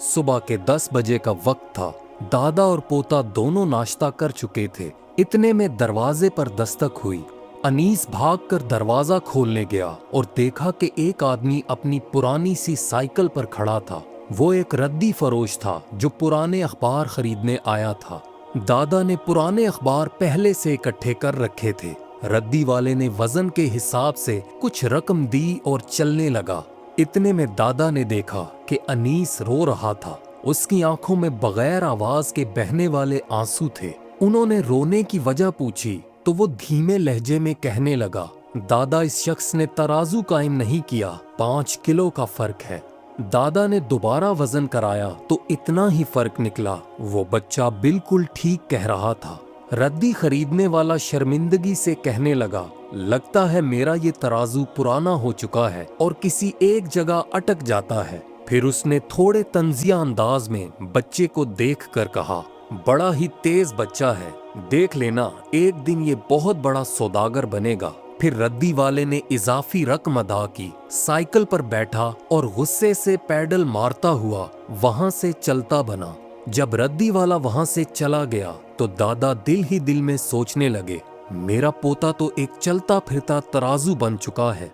صبح کے 10 بجے کا وقت تھا۔ دادا اور پوتا دونوں ناشتہ کر چکے تھے۔ اتنے میں دروازے پر دستک ہوئی۔ انیس بھاگ کر دروازہ کھولنے گیا اور دیکھا کہ ایک آدمی اپنی پرانی سی سائیکل پر کھڑا تھا۔ وہ ایک ردی فروش تھا جو پرانے اخبار خریدنے آیا تھا۔ دادا نے پرانے اخبار پہلے سے اکٹھے کر رکھے تھے۔ ردی والے نے وزن کے حساب سے کچھ رقم دی اور چلنے لگا۔ اتنے میں دادا نے دیکھا کہ انیس رو رہا تھا۔ اس کی آنکھوں میں بغیر آواز کے بہنے والے آنسو تھے۔ انہوں نے رونے کی وجہ پوچھی تو وہ دھیمے لہجے میں کہنے لگا، دادا اس شخص نے ترازو قائم نہیں کیا، 5 کلو کا فرق ہے۔ دادا نے دوبارہ وزن کرایا تو اتنا ہی فرق نکلا۔ وہ بچہ بالکل ٹھیک کہہ رہا تھا۔ ردی خریدنے والا شرمندگی سے کہنے لگا، لگتا ہے میرا یہ ترازو پرانا ہو چکا ہے اور کسی ایک جگہ اٹک جاتا ہے۔ پھر اس نے تھوڑے طنزیہ انداز میں بچے کو دیکھ کر کہا، بڑا ہی تیز بچہ ہے، دیکھ لینا ایک دن یہ بہت بڑا سوداگر بنے گا۔ پھر ردی والے نے اضافی رقم ادا کی، سائیکل پر بیٹھا اور غصے سے پیڈل مارتا ہوا وہاں سے چلتا بنا۔ جب ردی والا وہاں سے چلا گیا تو دادا دل ہی دل میں سوچنے لگے، میرا پوتا تو ایک چلتا پھرتا ترازو بن چکا ہے۔